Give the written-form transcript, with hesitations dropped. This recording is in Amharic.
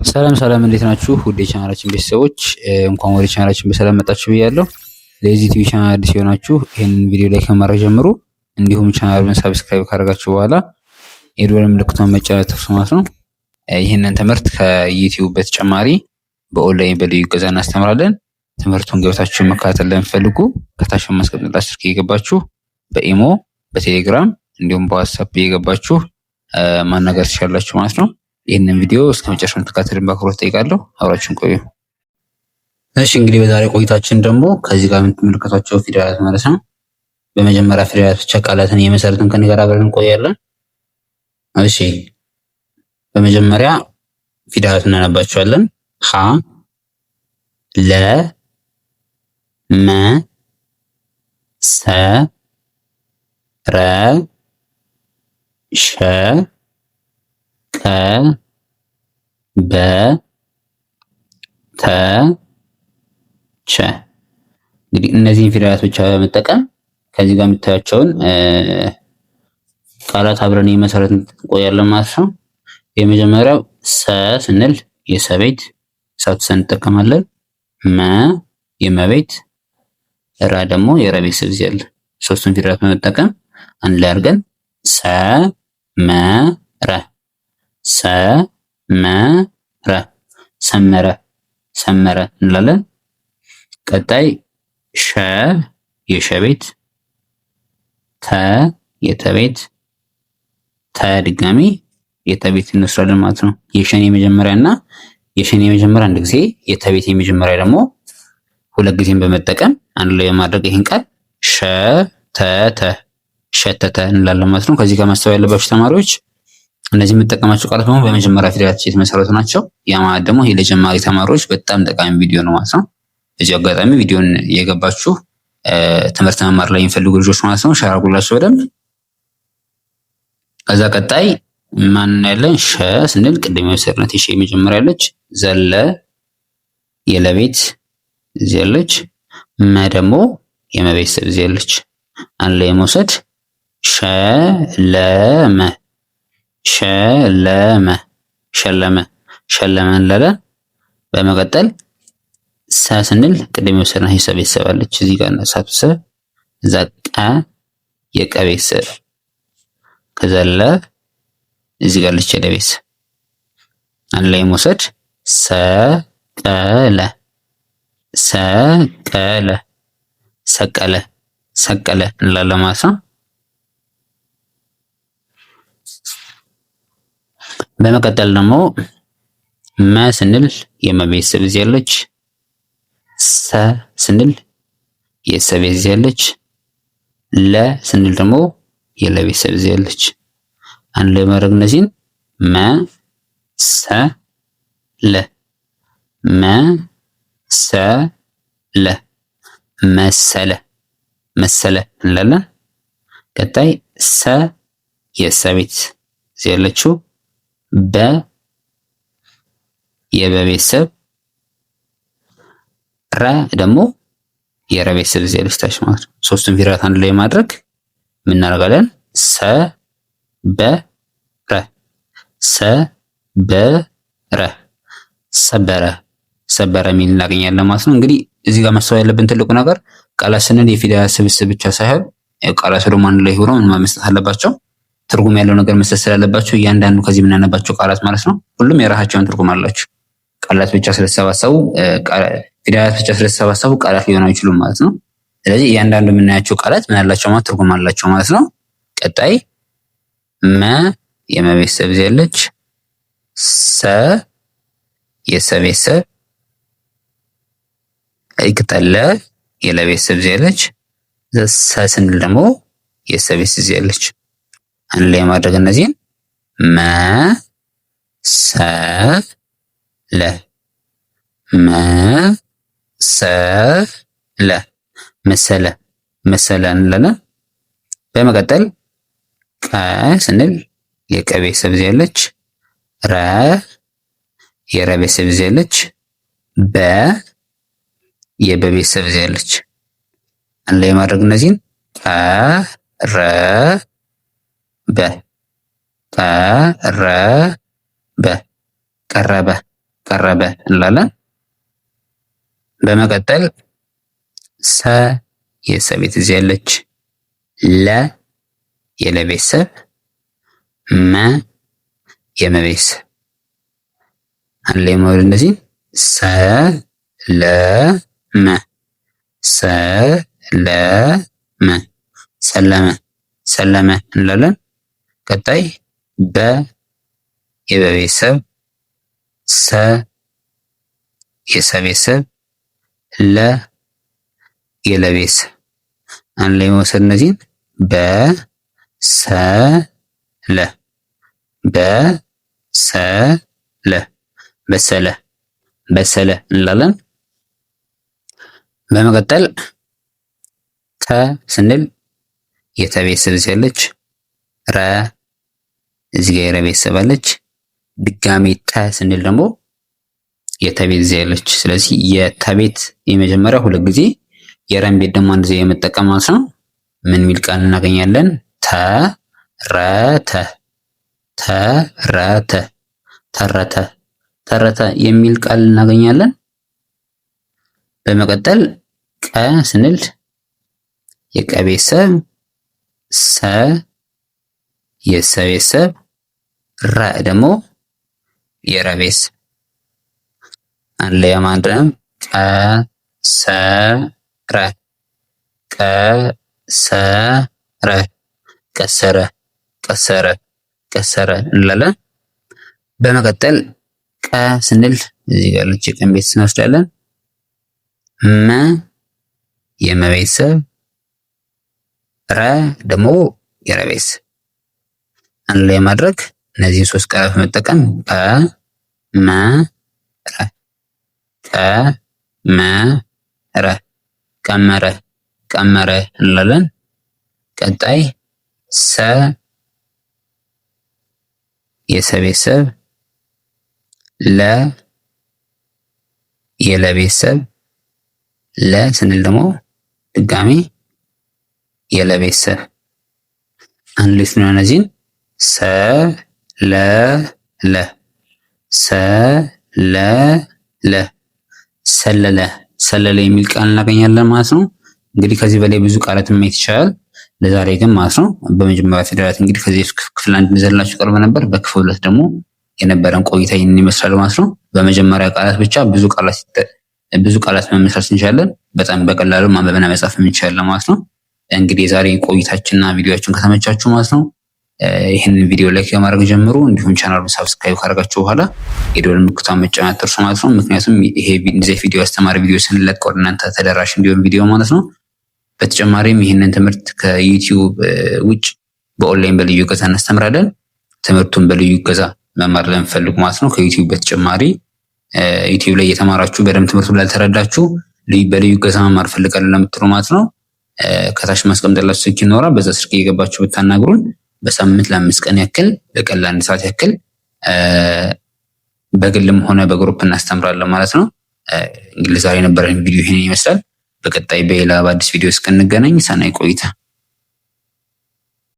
ሰላም ሰላም፣ እንዴት ናችሁ? ውድ የቻናላችን ቤተሰቦች እንኳን ወደ ቻናላችን በሰላም መጣችሁ ብያለሁ። ለዚህ ቲቪ ቻናል አዲስ የሆናችሁ ይህንን ቪዲዮ ላይ ከማድረግ ጀምሩ። እንዲሁም ቻናሉን ሰብስክራይብ ካደረጋችሁ በኋላ የደወል ምልክቱን መጫን አትርሱ ማለት ነው። ይህንን ትምህርት ከዩቲዩብ በተጨማሪ በኦንላይን በልዩ እገዛ እናስተምራለን። ትምህርቱን ገብታችሁ መከታተል ለምትፈልጉ ከታች በማስቀመጥላችሁ ስልክ እየገባችሁ በኢሞ በቴሌግራም እንዲሁም በዋትስአፕ እየገባችሁ ማናገር ትችላላችሁ ማለት ነው። ይህንን ቪዲዮ እስከ መጨረሻው እንድትከታተሉን በአክብሮት ጠይቃለሁ። አብራችሁን ቆዩ። እሺ እንግዲህ በዛሬ ቆይታችን ደግሞ ከዚህ ጋር የምትመለከቷቸው ፊደላት ማለት ነው። በመጀመሪያ ፊደላት ብቻ ቃላትን የመሰረትን ከኔ ጋር አብረን እንቆያለን። እሺ በመጀመሪያ ፊደላት እናነባቸዋለን። ሀ ለ መ ሰ ረ ሸ ቀ በ ተ ቸ። እንግዲህ እነዚህን ፊደላት ብቻ በመጠቀም ከዚህ ጋር የምታያቸውን ቃላት አብረን የመሰረትን እንቆያለን ማለት ነው። የመጀመሪያው ሰ ስንል የሰቤት ሳትሰ እንጠቀማለን። መ የመቤት፣ ረ ደግሞ የረቤት ስብዝ ያለ ሶስቱን ፊደላት በመጠቀም አንድ ላይ አድርገን ሰ መ ረ ሰመረ ሰመረ ሰመረ እንላለን። ቀጣይ ሸ የሸቤት፣ ተ የተቤት፣ ተ ድጋሚ የተቤት እንወስዳለን ማለት ነው። የሸን የመጀመሪያ እና የሸን የመጀመሪያ አንድ ጊዜ የተቤት የመጀመሪያ ደግሞ ሁለት ጊዜን በመጠቀም አንድ ላይ በማድረግ ይህን ቃል ሸተተ ሸተተ እንላለን ማለት ነው። ከዚህ ጋር ማስተዋል ያለባችሁ ተማሪዎች እነዚህ የምጠቀማቸው ቃላት ደግሞ በመጀመሪያ ፊደላት የተመሰረቱ ናቸው። ያ ማለት ደግሞ ይሄ ለጀማሪ ተማሪዎች በጣም ጠቃሚ ቪዲዮ ነው ማለት ነው። በዚህ አጋጣሚ ቪዲዮን የገባችሁ ትምህርት መማር ላይ የሚፈልጉ ልጆች ማለት ነው ሸር አድርጉላችሁ በደንብ። ከዛ ቀጣይ ማን ያለን ሸ ስንል ቅድም የወሰድናት የሸ የመጀመሪያ ያለች፣ ዘለ የለቤት እዚህ ያለች፣ መ ደግሞ የመቤት ስብ እዚህ ያለች አንድ ላይ የመውሰድ ሸለመ ሸለመ ሸለመ ሸለመ እንላለን። በመቀጠል ሰ ስንል ቅድም የወሰድናት የሰ ቤተሰብ አለች እዚህ ጋር ሳትሰ፣ እዛ ቀ የቀ ቤተሰብ፣ ከዛ ለ እዚህ ጋር አለች የለቤት አንድ ላይ መውሰድ ሰቀለ ሰቀለ ሰቀለ ሰቀለ እንላለን ማለት ነው። በመቀጠል ደግሞ መ ስንል የመቤት ስብ እዚህ ያለች፣ ሰ ስንል የሰ ቤት እዚህ ያለች፣ ለ ስንል ደግሞ የለቤት ስብ እዚህ ያለች አንድ ላይ ማድረግ እነዚህን መ ሰ ለ መ ሰ ለ መሰለ መሰለ እንላለን። ቀጣይ ሰ የሰ ቤት እዚህ ያለችው፣ በ የበቤተሰብ፣ ረ ደግሞ የረቤተሰብ እዚህ ያለች ታች ማለት ነው። ሶስቱን ፊደላት አንድ ላይ ማድረግ ምን እናደርጋለን? ሰ በ ረ ሰ በ ረ ሰበረ ሰበረ የሚል እናገኛለን ማለት ነው። እንግዲህ እዚህ ጋር ማስተዋል ያለብን ትልቁ ነገር ቃላት ስንል የፊደላት ስብስብ ብቻ ሳይሆን ቃላት ደግሞ አንድ ላይ ሆነው ምን መስጠት አለባቸው? ትርጉም ያለው ነገር መስጠት ስላለባቸው እያንዳንዱ ከዚህ የምናነባቸው ቃላት ማለት ነው ሁሉም የራሳቸውን ትርጉም አላቸው። ቃላት ብቻ ስለተሰባሰቡ ፊደላት ብቻ ስለተሰባሰቡ ቃላት ሊሆኑ አይችሉም ማለት ነው። ስለዚህ እያንዳንዱ የምናያቸው ቃላት ምን አላቸው ማለት ትርጉም አላቸው ማለት ነው። ቀጣይ መ የመቤተሰብ እዚህ ያለች፣ ሰ የሰ ቤተሰብ፣ ይቅጠለ የለቤተሰብ እዚህ ያለች፣ ሰ ስንል ደግሞ የሰ ቤተሰብ እዚህ ያለች አንድ ላይ ማድረግ እነዚህን መ ሰ ለ መ ሰ ለ መሰለ መሰለ እንላለን። በመቀጠል ቀ ስንል የቀ ቤተሰብ እዚህ ያለች፣ ረ የረ ቤተሰብ እዚህ ያለች፣ በ የበ ቤተሰብ እዚህ ያለች አንድ ላይ ማድረግ እነዚህን ቀ ረ በ ቀረበ ቀረበ ቀረበ እንላለን። በመቀጠል ሰ የሰ ቤተሰብ ያለች፣ ለ የለ ቤተሰብ፣ መ የመ ቤተሰብ አንድ ላይ መውረድ እንደዚህ ሰለመ ሰለመ ሰለመ ሰለመ እንላለን። ቀጣይ በ የበ ቤተሰብ፣ ሰ የሰ ቤተሰብ፣ ለ የለ ቤተሰብ አንድ ላይ መውሰድ እነዚህን በሰለ በሰለ በሰለ በሰለ እንላለን። በመቀጠል ተ ስንል የተ ቤተሰብ ያለች፣ ረ እዚህ ጋር የረ ቤተሰብ አለች። ድጋሜ ተ ስንል ደግሞ የተ ቤት ያለች። ስለዚህ የተ ቤት የመጀመሪያ ሁለት ጊዜ የረን ቤት ደግሞ አንድ ጊዜ የመጠቀም ማለት ነው። ምን ሚል ቃል እናገኛለን? ተረተ ተረተ ተረተ ተረተ የሚል ቃል እናገኛለን። በመቀጠል ቀ ስንል የቀ ቤተሰብ፣ ሰ የሰ ቤተሰብ፣ ረ ደግሞ የረ ቤተሰብ አንድ ላይ ማድረግ ቀሰረ ቀሰረ ቀሰረ ቀሰረ ቀሰረ እንላለን። በመቀጠል ቀ ስንል እዚህ ጋር ያለች የቀን ቤተሰብ እንወስዳለን። መ የመ ቤተሰብ፣ ረ ደግሞ የረ ቤተሰብ አንድ ላይ ማድረግ እነዚህን ሶስት ቃላት በመጠቀም ቀመረ ቀመረ ቀመረ ቀመረ እንላለን። ቀጣይ ሰ የሰ ቤተሰብ፣ ለ የለ ቤተሰብ፣ ለ ስንል ደግሞ ድጋሜ የለ ቤተሰብ አንድ ላይ ስንሆን እነዚህን ሰለለ ሰለለ ሰለለ ሰለለ የሚል ቃል እናገኛለን ማለት ነው። እንግዲህ ከዚህ በላይ ብዙ ቃላትን ማየት ይቻላል። ለዛሬ ግን ማለት ነው በመጀመሪያ ፊደላት እንግዲህ ከዚህ ክፍል አንድ እንዘላችሁ ቀርበ ነበር። በክፍል ሁለት ደግሞ የነበረን ቆይታ ይህንን ይመስላል ማለት ነው። በመጀመሪያ ቃላት ብቻ ብዙ ቃላት መመስረት እንችላለን። በጣም በቀላሉ ማንበብና መጻፍ እንችላለን ማለት ነው። እንግዲህ የዛሬ ቆይታችንና ቪዲዮችን ከተመቻችሁ ማለት ነው ይህንን ቪዲዮ ላይክ በማድረግ ጀምሩ። እንዲሁም ቻናሉን ሳብስክራይብ ካደረጋችሁ በኋላ የደወል ምልክቱን መጫን አትርሱ ማለት ነው። ምክንያቱም ይሄ እንደዚህ ቪዲዮ አስተማሪ ቪዲዮ ስንለቅ ወደ እናንተ ተደራሽ እንዲሆን ቪዲዮ ማለት ነው። በተጨማሪም ይህንን ትምህርት ከዩቲዩብ ውጭ በኦንላይን በልዩ እገዛ እናስተምራለን። ትምህርቱን በልዩ እገዛ መማር ለምፈልጉ ማለት ነው ከዩቲዩብ በተጨማሪ ዩቲዩብ ላይ እየተማራችሁ በደንብ ትምህርቱን ላልተረዳችሁ በልዩ እገዛ መማር ፈልጋለሁ ለምትሉ ማለት ነው ከታች ማስቀምጥላችሁ ስልክ ይኖራል። በዛ ስልክ እየገባችሁ ብታናግሩን በሳምንት ለ5 ቀን ያክል በቀን ለ1 ሰዓት ያክል በግልም ሆነ በግሩፕ እናስተምራለን ማለት ነው። እንግዲህ ዛሬ የነበረን ቪዲዮ ይሄን ይመስላል። በቀጣይ በሌላ በአዲስ ቪዲዮ እስክንገናኝ ሰናይ ቆይታ